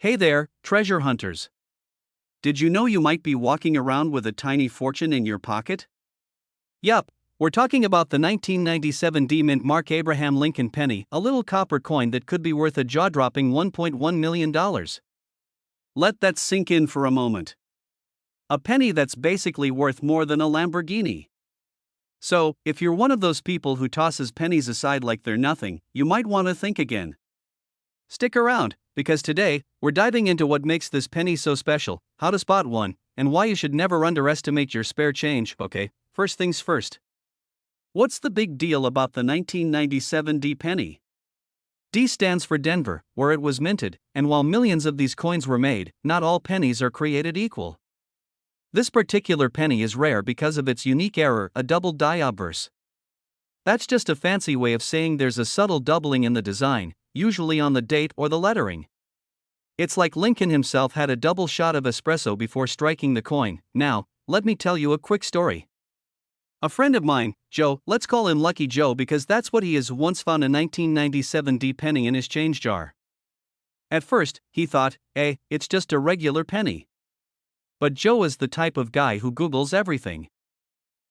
Hey there, treasure hunters. Did you know you might be walking around with a tiny fortune in your pocket? Yup, we're talking about the 1997 D-Mint Mark Abraham Lincoln penny, a little copper coin that could be worth a jaw-dropping $1.1 million. Let that sink in for a moment. A penny that's basically worth more than a Lamborghini. So, if you're one of those people who tosses pennies aside like they're nothing, you might want to think again. Stick around, because today, we're diving into what makes this penny so special, how to spot one, and why you should never underestimate your spare change. Okay, first things first. What's the big deal about the 1997 D penny? D stands for Denver, where it was minted, and while millions of these coins were made, not all pennies are created equal. This particular penny is rare because of its unique error, a double die obverse. That's just a fancy way of saying there's a subtle doubling in the design, usually on the date or the lettering. It's like Lincoln himself had a double shot of espresso before striking the coin. Now, let me tell you a quick story. A friend of mine, Joe, let's call him Lucky Joe because that's what he is, once found a 1997 D penny in his change jar. At first, he thought, it's just a regular penny. But Joe is the type of guy who Googles everything.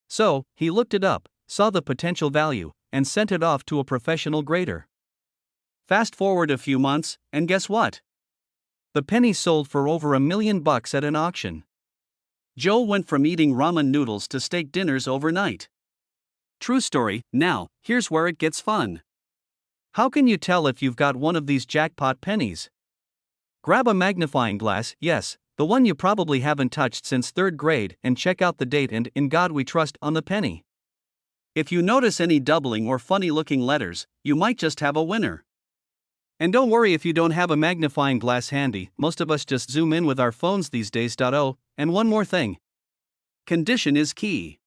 So, he looked it up, saw the potential value, and sent it off to a professional grader. Fast forward a few months, and guess what? The penny sold for over $1 million at an auction. Joe went from eating ramen noodles to steak dinners overnight. True story. Now, here's where it gets fun. How can you tell if you've got one of these jackpot pennies? Grab a magnifying glass, yes, the one you probably haven't touched since 3rd grade, and check out the date and "In God We Trust" on the penny. If you notice any doubling or funny-looking letters, you might just have a winner. And don't worry if you don't have a magnifying glass handy, most of us just zoom in with our phones these days. Oh, and one more thing. Condition is key.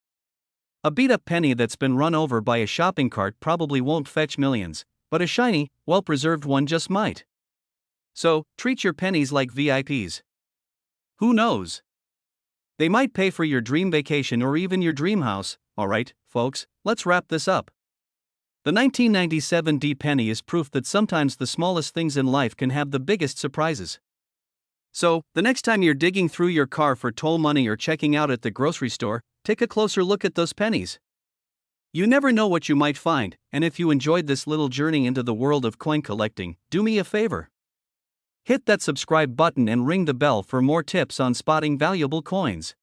A beat-up penny that's been run over by a shopping cart probably won't fetch millions, but a shiny, well-preserved one just might. So, treat your pennies like VIPs. Who knows? They might pay for your dream vacation or even your dream house. Alright, folks, let's wrap this up. The 1997 D penny is proof that sometimes the smallest things in life can have the biggest surprises. So, the next time you're digging through your car for toll money or checking out at the grocery store, take a closer look at those pennies. You never know what you might find, and if you enjoyed this little journey into the world of coin collecting, do me a favor. Hit that subscribe button and ring the bell for more tips on spotting valuable coins.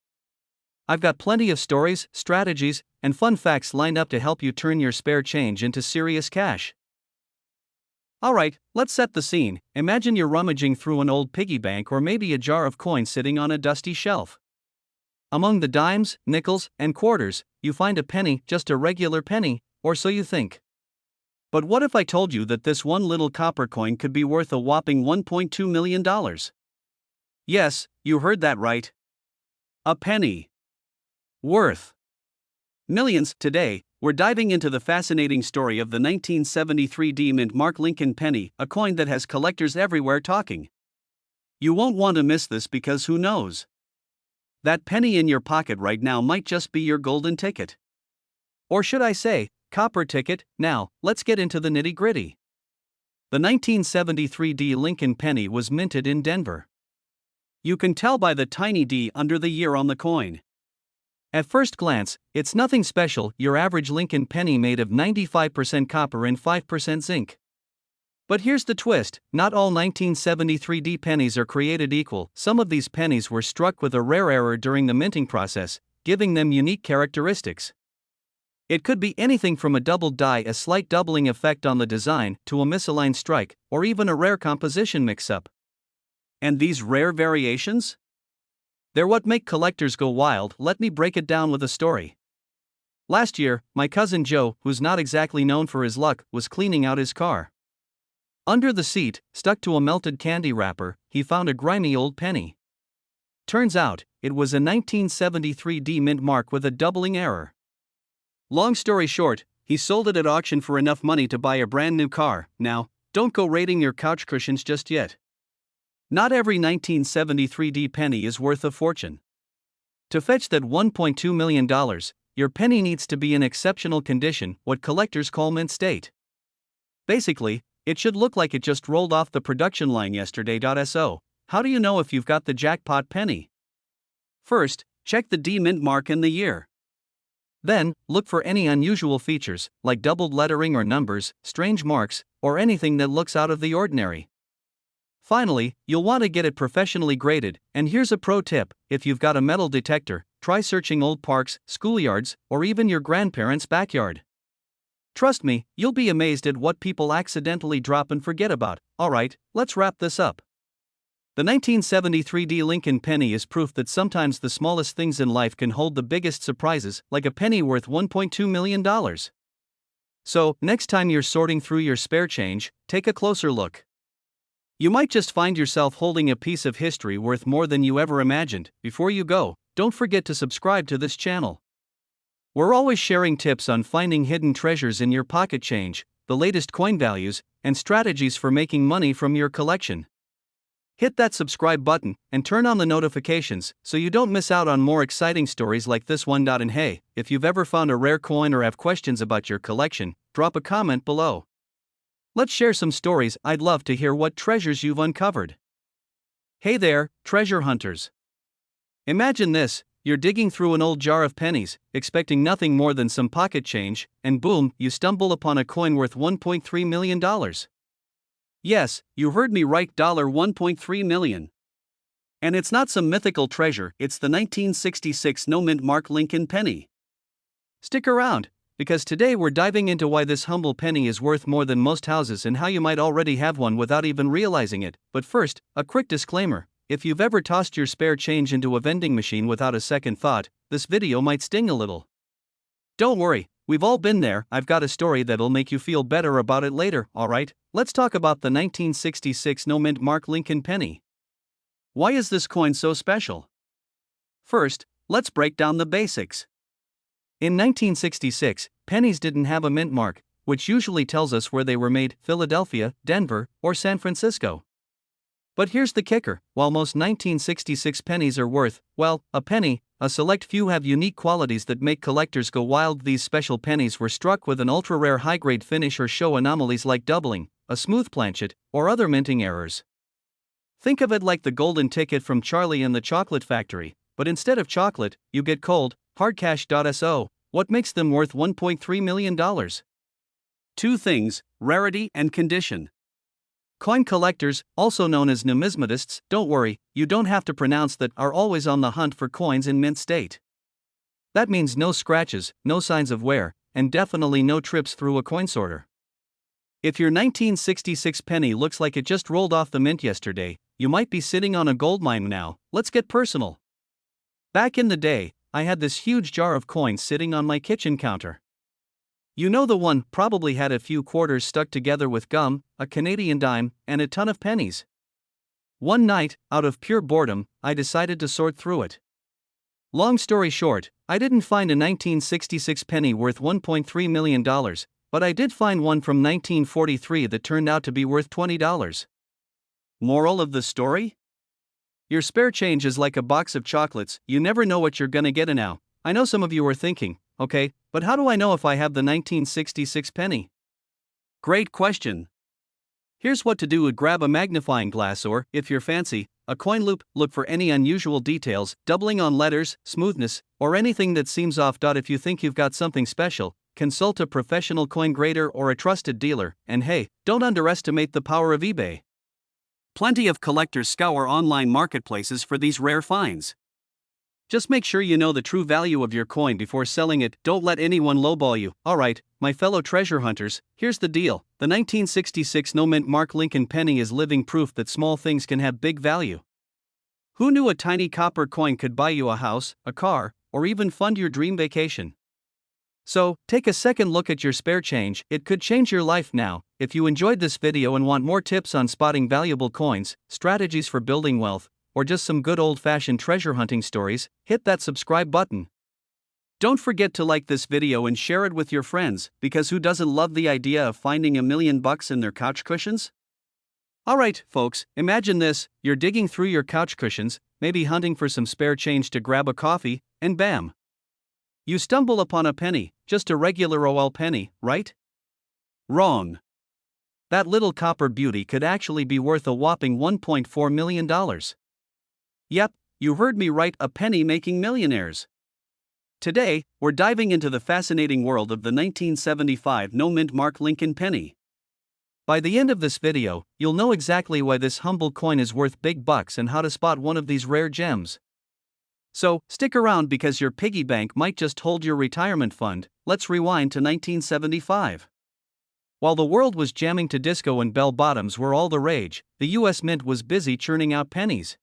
I've got plenty of stories, strategies, and fun facts lined up to help you turn your spare change into serious cash. Alright, let's set the scene. Imagine you're rummaging through an old piggy bank or maybe a jar of coins sitting on a dusty shelf. Among the dimes, nickels, and quarters, you find a penny, just a regular penny, or so you think. But what if I told you that this one little copper coin could be worth a whopping $1.2 million? Yes, you heard that right. A penny. Worth millions. Today, we're diving into the fascinating story of the 1973 D-Mint Mark Lincoln penny, a coin that has collectors everywhere talking. You won't want to miss this because who knows? That penny in your pocket right now might just be your golden ticket. Or should I say, copper ticket. Now, let's get into the nitty-gritty. The 1973 D Lincoln penny was minted in Denver. You can tell by the tiny D under the year on the coin. At first glance, it's nothing special, your average Lincoln penny made of 95% copper and 5% zinc. But here's the twist, not all 1973 D pennies are created equal. Some of these pennies were struck with a rare error during the minting process, giving them unique characteristics. It could be anything from a double die, a slight doubling effect on the design, to a misaligned strike, or even a rare composition mix-up. And these rare variations? They're what make collectors go wild. Let me break it down with a story. Last year, my cousin Joe, who's not exactly known for his luck, was cleaning out his car. Under the seat, stuck to a melted candy wrapper, he found a grimy old penny. Turns out, it was a 1973 D Mint Mark with a doubling error. Long story short, he sold it at auction for enough money to buy a brand new car. Now, don't go raiding your couch cushions just yet. Not every 1973 D penny is worth a fortune. To fetch that $1.2 million, your penny needs to be in exceptional condition, what collectors call mint state. Basically, it should look like it just rolled off the production line yesterday. So, how do you know if you've got the jackpot penny? First, check the D mint mark and the year. Then, look for any unusual features, like doubled lettering or numbers, strange marks, or anything that looks out of the ordinary. Finally, you'll want to get it professionally graded, and here's a pro tip: if you've got a metal detector, try searching old parks, schoolyards, or even your grandparents' backyard. Trust me, you'll be amazed at what people accidentally drop and forget about. Alright, let's wrap this up. The 1973 D Lincoln penny is proof that sometimes the smallest things in life can hold the biggest surprises, like a penny worth $1.2 million. So, next time you're sorting through your spare change, take a closer look. You might just find yourself holding a piece of history worth more than you ever imagined. Before you go, don't forget to subscribe to this channel. We're always sharing tips on finding hidden treasures in your pocket change, the latest coin values, and strategies for making money from your collection. Hit that subscribe button and turn on the notifications so you don't miss out on more exciting stories like this one. And hey, if you've ever found a rare coin or have questions about your collection, drop a comment below. Let's share some stories. I'd love to hear what treasures you've uncovered. Hey there, treasure hunters. Imagine this: you're digging through an old jar of pennies, expecting nothing more than some pocket change, and boom, you stumble upon a coin worth $1.3 million. Yes, you heard me right, $1.3 million. And it's not some mythical treasure, it's the 1966 no-mint mark Lincoln penny. Stick around, because today we're diving into why this humble penny is worth more than most houses and how you might already have one without even realizing it. But first, a quick disclaimer: if you've ever tossed your spare change into a vending machine without a second thought, this video might sting a little. Don't worry, we've all been there. I've got a story that'll make you feel better about it later. Alright, let's talk about the 1966 no-mint mark Lincoln penny. Why is this coin so special? First, let's break down the basics. In 1966, pennies didn't have a mint mark, which usually tells us where they were made: Philadelphia, Denver, or San Francisco. But here's the kicker: while most 1966 pennies are worth, well, a penny, a select few have unique qualities that make collectors go wild. These special pennies were struck with an ultra-rare high-grade finish or show anomalies like doubling, a smooth planchet, or other minting errors. Think of it like the golden ticket from Charlie and the Chocolate Factory, but instead of chocolate, you get cold, hard cash. So, what makes them worth $1.3 million? Two things: rarity and condition. Coin collectors, also known as numismatists, don't worry, you don't have to pronounce that, are always on the hunt for coins in mint state. That means no scratches, no signs of wear, and definitely no trips through a coin sorter. If your 1966 penny looks like it just rolled off the mint yesterday, you might be sitting on a goldmine now. Let's get personal. Back in the day, I had this huge jar of coins sitting on my kitchen counter. You know the one, probably had a few quarters stuck together with gum, a Canadian dime, and a ton of pennies. One night, out of pure boredom, I decided to sort through it. Long story short, I didn't find a 1966 penny worth $1.3 million, but I did find one from 1943 that turned out to be worth $20. Moral of the story? Your spare change is like a box of chocolates, you never know what you're gonna get. Now, I know some of you are thinking, okay, but how do I know if I have the 1966 penny? Great question. Here's what to do: grab a magnifying glass or, if you're fancy, a coin loop. Look for any unusual details, doubling on letters, smoothness, or anything that seems off. If you think you've got something special, consult a professional coin grader or a trusted dealer. And hey, don't underestimate the power of eBay. Plenty of collectors scour online marketplaces for these rare finds. Just make sure you know the true value of your coin before selling it. Don't let anyone lowball you. Alright, my fellow treasure hunters, here's the deal: the 1966 no-mint mark Lincoln penny is living proof that small things can have big value. Who knew a tiny copper coin could buy you a house, a car, or even fund your dream vacation? So, take a second look at your spare change, it could change your life. Now, if you enjoyed this video and want more tips on spotting valuable coins, strategies for building wealth, or just some good old-fashioned treasure hunting stories, hit that subscribe button. Don't forget to like this video and share it with your friends, because who doesn't love the idea of finding $1 million in their couch cushions? Alright, folks, imagine this: you're digging through your couch cushions, maybe hunting for some spare change to grab a coffee, and bam! You stumble upon a penny, just a regular old penny, right? Wrong. that little copper beauty could actually be worth a whopping $1.4 million. Yep, you heard me right, a penny making millionaires. Today, we're diving into the fascinating world of the 1975 no-mint mark Lincoln penny. By the end of this video, you'll know exactly why this humble coin is worth big bucks and how to spot one of these rare gems. So, stick around because your piggy bank might just hold your retirement fund. Let's rewind to 1975. While the world was jamming to disco and bell-bottoms were all the rage, the US Mint was busy churning out pennies.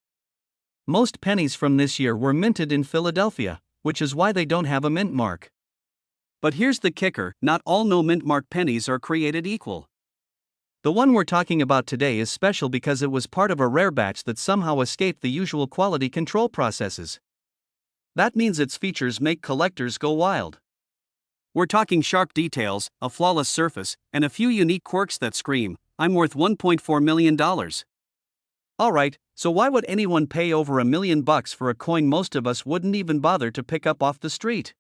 Most pennies from this year were minted in Philadelphia, which is why they don't have a mint mark. But here's the kicker, not all no-mint mark pennies are created equal. The one we're talking about today is special because it was part of a rare batch that somehow escaped the usual quality control processes. That means its features make collectors go wild. We're talking sharp details, a flawless surface, and a few unique quirks that scream, I'm worth $1.4 million. Alright, so why would anyone pay over $1 million for a coin most of us wouldn't even bother to pick up off the street?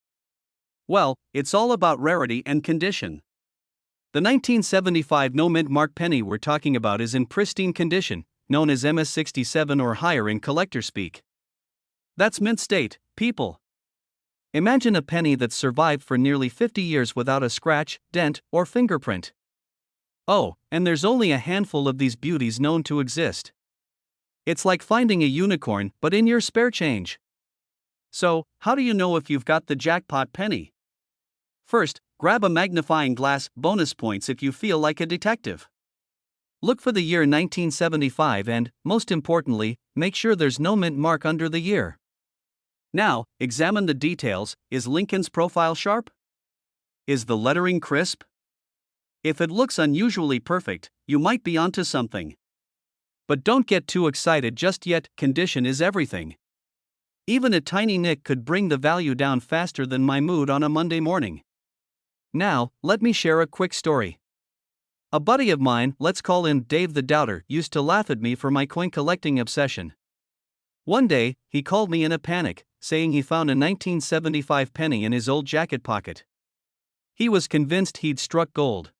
Well, it's all about rarity and condition. The 1975 no-mint mark penny we're talking about is in pristine condition, known as MS67 or higher in collector speak. That's mint state, people. Imagine a penny that's survived for nearly 50 years without a scratch, dent, or fingerprint. Oh, and there's only a handful of these beauties known to exist. It's like finding a unicorn, but in your spare change. So, how do you know if you've got the jackpot penny? First, grab a magnifying glass, bonus points if you feel like a detective. Look for the year 1975 and, most importantly, make sure there's no mint mark under the year. Now, examine the details. Is Lincoln's profile sharp? Is the lettering crisp? If it looks unusually perfect, you might be onto something. But don't get too excited just yet, condition is everything. Even a tiny nick could bring the value down faster than my mood on a Monday morning. Now, let me share a quick story. A buddy of mine, let's call him Dave the Doubter, used to laugh at me for my coin collecting obsession. One day, he called me in a panic, saying he found a 1975 penny in his old jacket pocket. He was convinced he'd struck gold.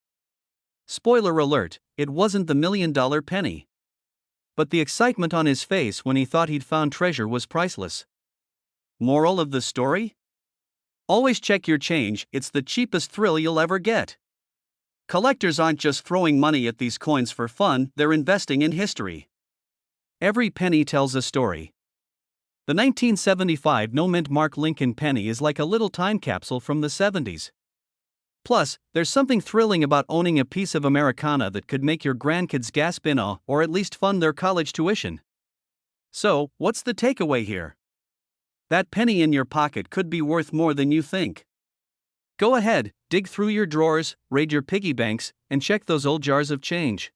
Spoiler alert, it wasn't the $1 million penny. But the excitement on his face when he thought he'd found treasure was priceless. Moral of the story? Always check your change, it's the cheapest thrill you'll ever get. Collectors aren't just throwing money at these coins for fun, they're investing in history. Every penny tells a story. The 1975 no-mint mark Lincoln penny is like a little time capsule from the 70s. Plus, there's something thrilling about owning a piece of Americana that could make your grandkids gasp in awe or at least fund their college tuition. So, what's the takeaway here? That penny in your pocket could be worth more than you think. Go ahead, dig through your drawers, raid your piggy banks, and check those old jars of change.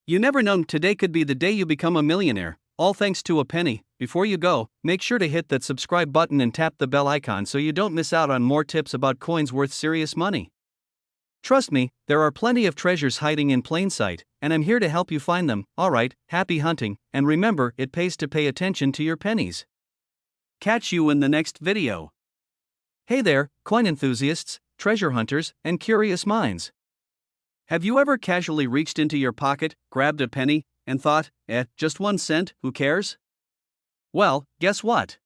You never know, today could be the day you become a millionaire, all thanks to a penny. Before you go, make sure to hit that subscribe button and tap the bell icon so you don't miss out on more tips about coins worth serious money. Trust me, there are plenty of treasures hiding in plain sight, and I'm here to help you find them. Alright, happy hunting, and remember, it pays to pay attention to your pennies. Catch you in the next video. Hey there, coin enthusiasts, treasure hunters, and curious minds. Have you ever casually reached into your pocket, grabbed a penny, and thought, just 1 cent, who cares? Well, guess what?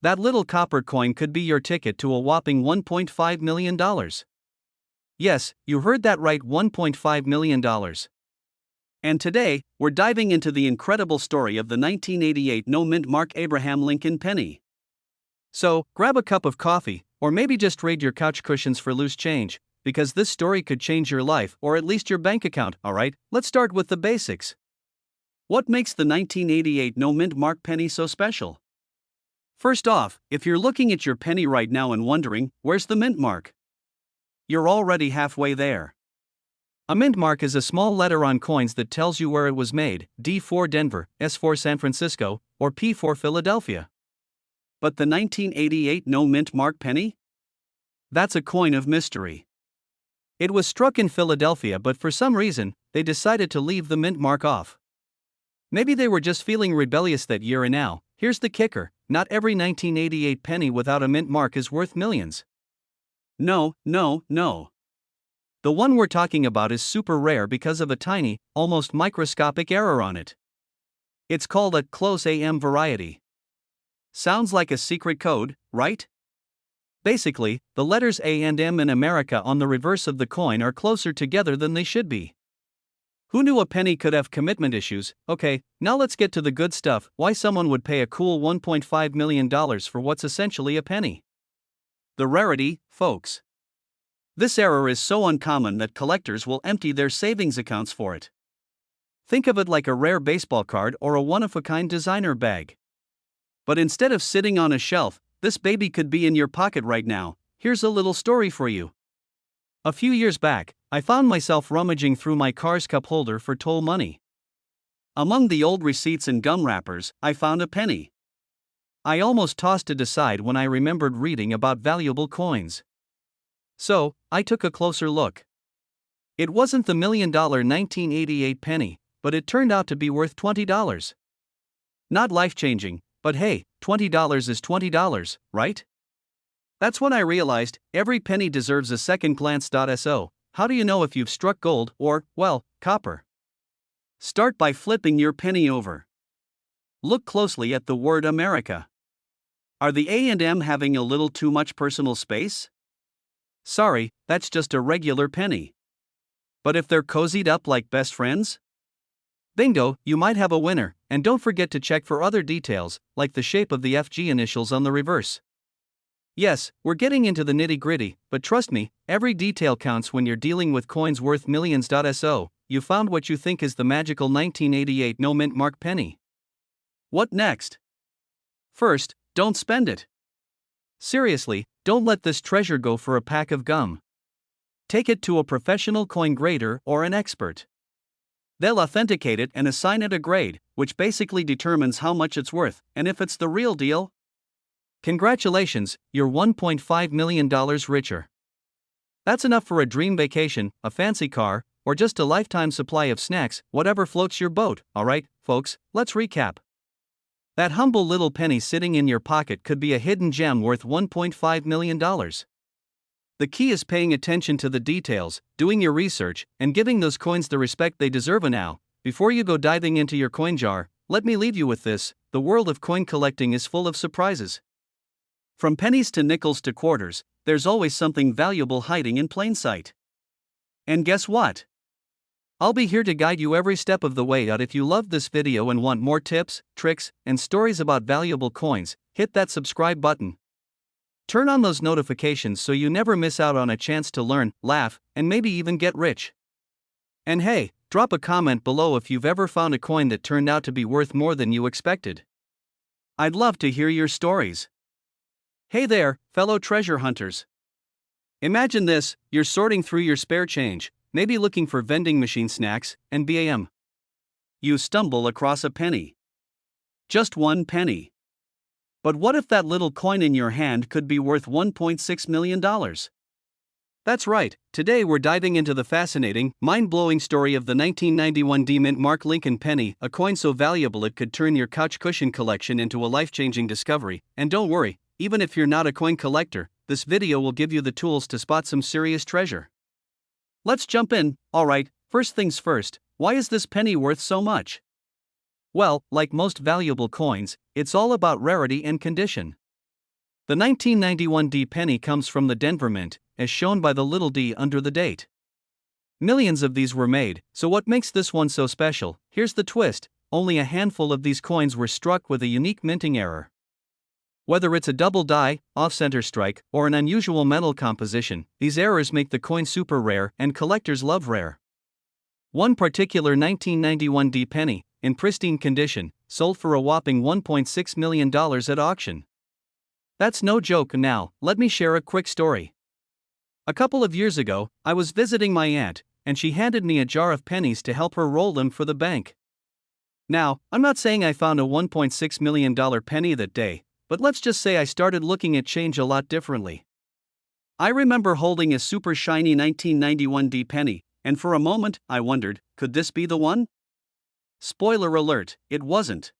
That little copper coin could be your ticket to a whopping $1.5 million. Yes, you heard that right, $1.5 million. And today, we're diving into the incredible story of the 1988 no-mint mark Abraham Lincoln penny. So, grab a cup of coffee, or maybe just raid your couch cushions for loose change, because this story could change your life or at least your bank account. Alright, let's start with the basics. What makes the 1988 no-mint mark penny so special? First off, if you're looking at your penny right now and wondering, where's the mint mark? You're already halfway there. A mint mark is a small letter on coins that tells you where it was made, D for Denver, S for San Francisco, or P for Philadelphia. But the 1988 no-mint mark penny? That's a coin of mystery. It was struck in Philadelphia, but for some reason, they decided to leave the mint mark off. Maybe they were just feeling rebellious that year, and now, here's the kicker, not every 1988 penny without a mint mark is worth millions. No. The one we're talking about is super rare because of a tiny, almost microscopic error on it. It's called a close AM variety. Sounds like a secret code, right? Basically, the letters A and M in America on the reverse of the coin are closer together than they should be. Who knew a penny could have commitment issues? Okay, now let's get to the good stuff. Why someone would pay a cool $1.5 million for what's essentially a penny. The rarity, folks. This error is so uncommon that collectors will empty their savings accounts for it. Think of it like a rare baseball card or a one-of-a-kind designer bag. But instead of sitting on a shelf, this baby could be in your pocket right now. Here's a little story for you. A few years back, I found myself rummaging through my car's cup holder for toll money. Among the old receipts and gum wrappers, I found a penny. I almost tossed it aside when I remembered reading about valuable coins. So, I took a closer look. It wasn't the $1 million 1988 penny, but it turned out to be worth $20. Not life-changing, but hey, $20 is $20, right? That's when I realized, every penny deserves a second glance. So, how do you know if you've struck gold or, well, copper? Start by flipping your penny over. Look closely at the word America. Are the A and M having a little too much personal space? Sorry, that's just a regular penny. But if they're cozied up like best friends? Bingo, you might have a winner, and don't forget to check for other details, like the shape of the FG initials on the reverse. Yes, we're getting into the nitty-gritty, but trust me, every detail counts when you're dealing with coins worth millions. So, you found what you think is the magical 1988 no-mint mark penny. What next? First, don't spend it. Seriously, don't let this treasure go for a pack of gum. Take it to a professional coin grader or an expert. They'll authenticate it and assign it a grade, which basically determines how much it's worth, and if it's the real deal. Congratulations, you're $1.5 million richer. That's enough for a dream vacation, a fancy car, or just a lifetime supply of snacks, whatever floats your boat. Alright, folks, let's recap. That humble little penny sitting in your pocket could be a hidden gem worth $1.5 million. The key is paying attention to the details, doing your research, and giving those coins the respect they deserve. Now, before you go diving into your coin jar, let me leave you with this: the world of coin collecting is full of surprises. From pennies to nickels to quarters, there's always something valuable hiding in plain sight. And guess what? I'll be here to guide you every step of the way out. If you loved this video and want more tips, tricks, and stories about valuable coins, hit that subscribe button. Turn on those notifications so you never miss out on a chance to learn, laugh, and maybe even get rich. And hey, drop a comment below if you've ever found a coin that turned out to be worth more than you expected. I'd love to hear your stories. Hey there, fellow treasure hunters. Imagine this: you're sorting through your spare change, maybe looking for vending machine snacks, and bam! You stumble across a penny. Just one penny. But what if that little coin in your hand could be worth $1.6 million? That's right, today we're diving into the fascinating, mind-blowing story of the 1991 D-Mint Mark Lincoln penny, a coin so valuable it could turn your couch cushion collection into a life-changing discovery. And don't worry, even if you're not a coin collector, this video will give you the tools to spot some serious treasure. Let's jump in. Alright, first things first, why is this penny worth so much? Well, like most valuable coins, it's all about rarity and condition. The 1991 D penny comes from the Denver Mint, as shown by the little d under the date. Millions of these were made, so what makes this one so special? Here's the twist: only a handful of these coins were struck with a unique minting error. Whether it's a double die, off-center strike, or an unusual metal composition, these errors make the coin super rare, and collectors love rare. One particular 1991 D penny, in pristine condition, sold for a whopping $1.6 million at auction. That's no joke. Now, let me share a quick story. A couple of years ago, I was visiting my aunt, and she handed me a jar of pennies to help her roll them for the bank. Now, I'm not saying I found a $1.6 million penny that day, but let's just say I started looking at change a lot differently. I remember holding a super shiny 1991 D penny, and for a moment, I wondered, could this be the one? Spoiler alert, it wasn't.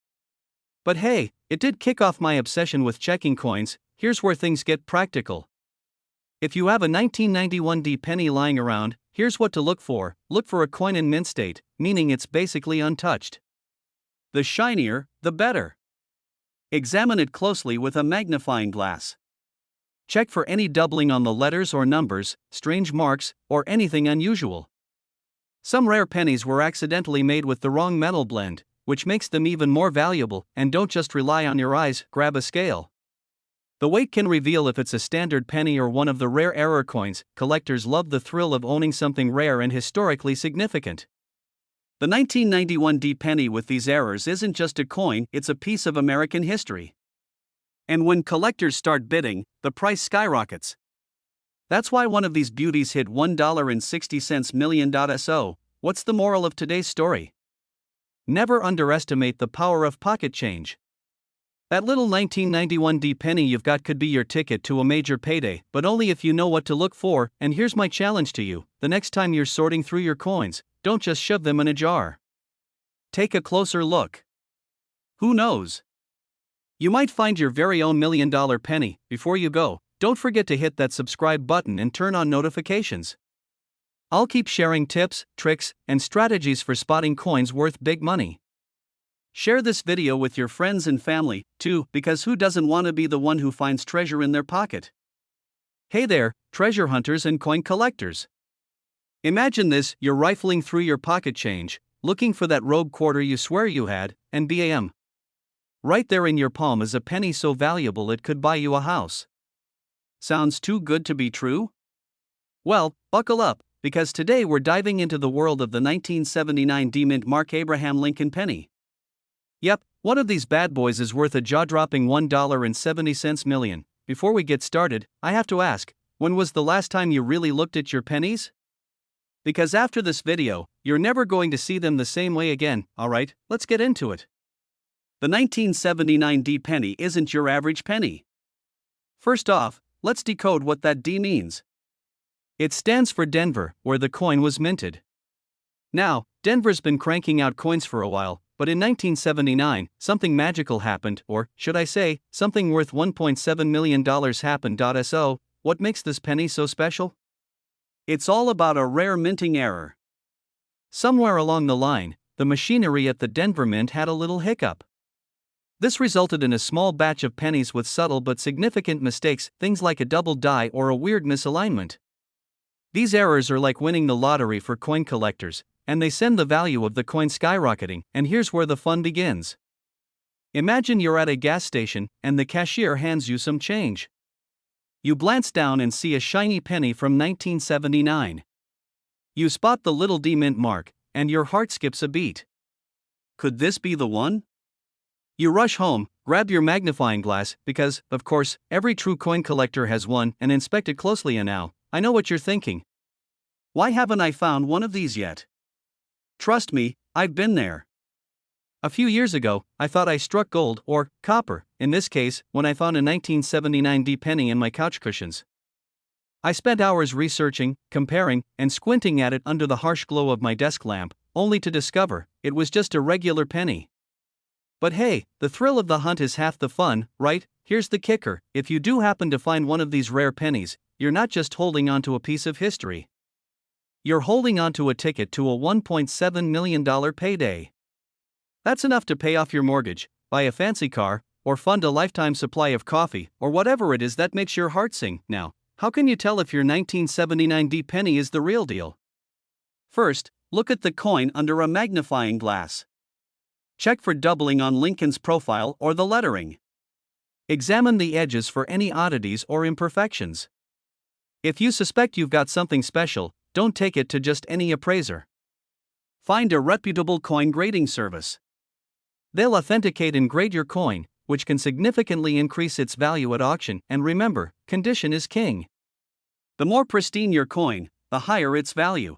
But hey, it did kick off my obsession with checking coins. Here's where things get practical. If you have a 1991 D penny lying around, here's what to look for. Look for a coin in mint state, meaning it's basically untouched. The shinier, the better. Examine it closely with a magnifying glass. Check for any doubling on the letters or numbers, strange marks, or anything unusual. Some rare pennies were accidentally made with the wrong metal blend, which makes them even more valuable, and don't just rely on your eyes, grab a scale. The weight can reveal if it's a standard penny or one of the rare error coins. Collectors love the thrill of owning something rare and historically significant. The 1991 D penny with these errors isn't just a coin, it's a piece of American history. And when collectors start bidding, the price skyrockets. That's why one of these beauties hit $1.60 million. So, what's the moral of today's story? Never underestimate the power of pocket change. That little 1991 D penny you've got could be your ticket to a major payday, but only if you know what to look for. And here's my challenge to you: the next time you're sorting through your coins, don't just shove them in a jar. Take a closer look. Who knows? You might find your very own $1 million penny. Before you go, don't forget to hit that subscribe button and turn on notifications. I'll keep sharing tips, tricks, and strategies for spotting coins worth big money. Share this video with your friends and family, too, because who doesn't want to be the one who finds treasure in their pocket? Hey there, treasure hunters and coin collectors. Imagine this: you're rifling through your pocket change, looking for that rogue quarter you swear you had, and bam! Right there in your palm is a penny so valuable it could buy you a house. Sounds too good to be true? Well, buckle up, because today we're diving into the world of the 1979 D-Mint Mark Abraham Lincoln penny. Yep, one of these bad boys is worth a jaw-dropping $1.70 million. Before we get started, I have to ask, when was the last time you really looked at your pennies? Because after this video, you're never going to see them the same way again. Alright, let's get into it. The 1979 D penny isn't your average penny. First off, let's decode what that D means. It stands for Denver, where the coin was minted. Now, Denver's been cranking out coins for a while, but in 1979, something magical happened, or, should I say, something worth $1.7 million happened. So, what makes this penny so special? It's all about a rare minting error. Somewhere along the line, the machinery at the Denver Mint had a little hiccup. This resulted in a small batch of pennies with subtle but significant mistakes, things like a double die or a weird misalignment. These errors are like winning the lottery for coin collectors, and they send the value of the coin skyrocketing. And here's where the fun begins. Imagine you're at a gas station, and the cashier hands you some change. You glance down and see a shiny penny from 1979. You spot the little D mint mark, and your heart skips a beat. Could this be the one? You rush home, grab your magnifying glass, because, of course, every true coin collector has one, and inspect it closely. And now, I know what you're thinking. Why haven't I found one of these yet? Trust me, I've been there. A few years ago, I thought I struck gold, or copper, in this case, when I found a 1979 D penny in my couch cushions. I spent hours researching, comparing, and squinting at it under the harsh glow of my desk lamp, only to discover it was just a regular penny. But hey, the thrill of the hunt is half the fun, right? Here's the kicker: if you do happen to find one of these rare pennies, you're not just holding onto a piece of history. You're holding onto a ticket to a $1.7 million payday. That's enough to pay off your mortgage, buy a fancy car, or fund a lifetime supply of coffee, or whatever it is that makes your heart sing. Now, how can you tell if your 1979 D penny is the real deal? First, look at the coin under a magnifying glass. Check for doubling on Lincoln's profile or the lettering. Examine the edges for any oddities or imperfections. If you suspect you've got something special, don't take it to just any appraiser. Find a reputable coin grading service. They'll authenticate and grade your coin, which can significantly increase its value at auction. And remember, condition is king. The more pristine your coin, the higher its value.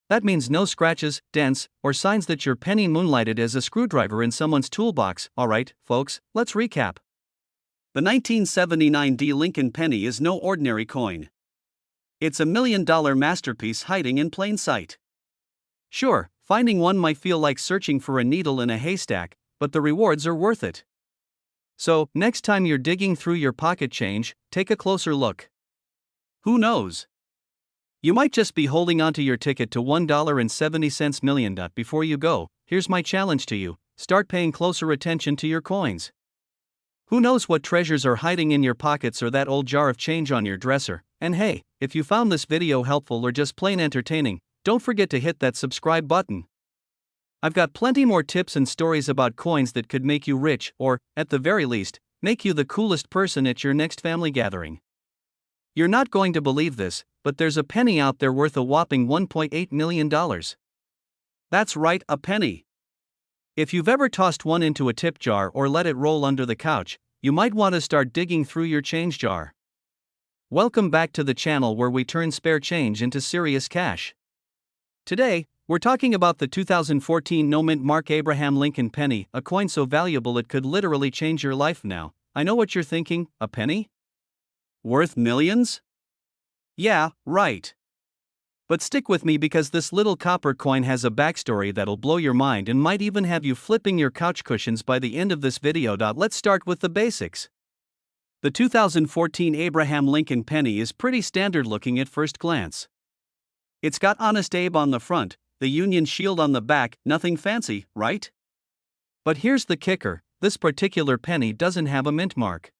That means no scratches, dents, or signs that your penny moonlighted as a screwdriver in someone's toolbox. Alright, folks, let's recap. The 1979 D Lincoln penny is no ordinary coin. It's a $1 million masterpiece hiding in plain sight. Sure, finding one might feel like searching for a needle in a haystack, but the rewards are worth it. So, next time you're digging through your pocket change, take a closer look. Who knows? You might just be holding onto your ticket to $1.70 million. Before you go, here's my challenge to you: start paying closer attention to your coins. Who knows what treasures are hiding in your pockets or that old jar of change on your dresser? And hey, if you found this video helpful or just plain entertaining, don't forget to hit that subscribe button. I've got plenty more tips and stories about coins that could make you rich, or, at the very least, make you the coolest person at your next family gathering. You're not going to believe this, but there's a penny out there worth a whopping $1.8 million. That's right, a penny. If you've ever tossed one into a tip jar or let it roll under the couch, you might want to start digging through your change jar. Welcome back to the channel where we turn spare change into serious cash. Today, we're talking about the 2014 no-mint Mark Abraham Lincoln penny, a coin so valuable it could literally change your life. Now, I know what you're thinking: a penny? Worth millions? Yeah, right. But stick with me because this little copper coin has a backstory that'll blow your mind and might even have you flipping your couch cushions by the end of this video. Let's start with the basics. The 2014 Abraham Lincoln penny is pretty standard looking at first glance. It's got Honest Abe on the front, the Union shield on the back, nothing fancy, right? But here's the kicker: this particular penny doesn't have a mint mark.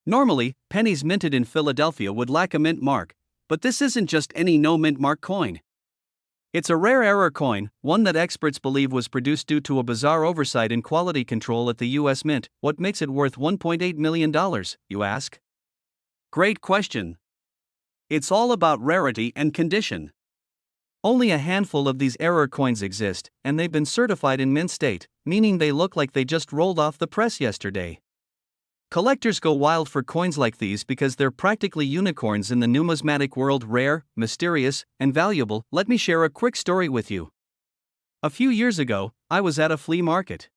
Normally, pennies minted in Philadelphia would lack a mint mark, but this isn't just any no-mint mark coin. It's a rare error coin, one that experts believe was produced due to a bizarre oversight in quality control at the U.S. Mint. What makes it worth $1.8 million, you ask? Great question. It's all about rarity and condition. Only a handful of these error coins exist, and they've been certified in mint state, meaning they look like they just rolled off the press yesterday. Collectors go wild for coins like these because they're practically unicorns in the numismatic world: rare, mysterious, and valuable. Let me share a quick story with you. A few years ago, I was at a flea market.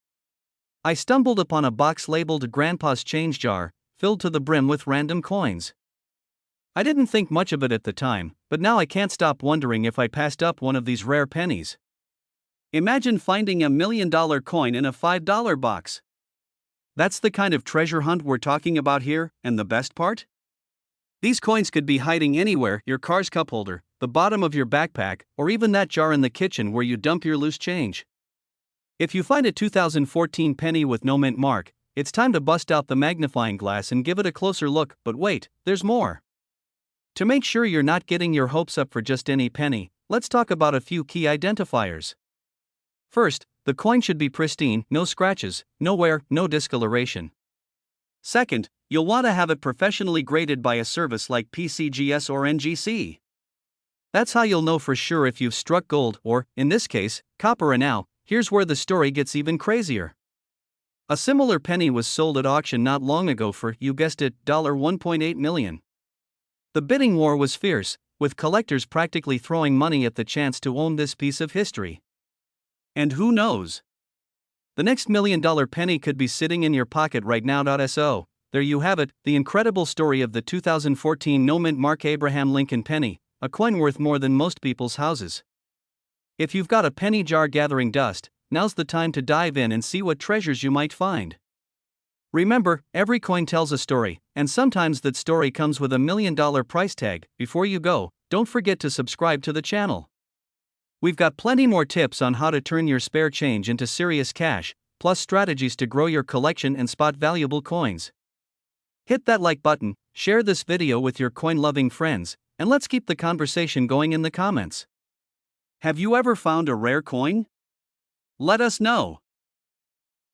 I stumbled upon a box labeled Grandpa's Change Jar, filled to the brim with random coins. I didn't think much of it at the time, but now I can't stop wondering if I passed up one of these rare pennies. Imagine finding $1 million coin in a $5 box. That's the kind of treasure hunt we're talking about here, and the best part? These coins could be hiding anywhere: your car's cup holder, the bottom of your backpack, or even that jar in the kitchen where you dump your loose change. If you find a 2014 penny with no mint mark, it's time to bust out the magnifying glass and give it a closer look. But wait, there's more. To make sure you're not getting your hopes up for just any penny, let's talk about a few key identifiers. First, the coin should be pristine: no scratches, no wear, no discoloration. Second, you'll want to have it professionally graded by a service like PCGS or NGC. That's how you'll know for sure if you've struck gold, or, in this case, copper. And now, here's where the story gets even crazier. A similar penny was sold at auction not long ago for, you guessed it, $1.8 million. The bidding war was fierce, with collectors practically throwing money at the chance to own this piece of history. And who knows? The next $1 million penny could be sitting in your pocket right now. So, there you have it, the incredible story of the 2014 no-mint Mark Abraham Lincoln penny, a coin worth more than most people's houses. If you've got a penny jar gathering dust, now's the time to dive in and see what treasures you might find. Remember, every coin tells a story, and sometimes that story comes with $1 million price tag. Before you go, don't forget to subscribe to the channel. We've got plenty more tips on how to turn your spare change into serious cash, plus strategies to grow your collection and spot valuable coins. Hit that like button, share this video with your coin-loving friends, and let's keep the conversation going in the comments. Have you ever found a rare coin? Let us know.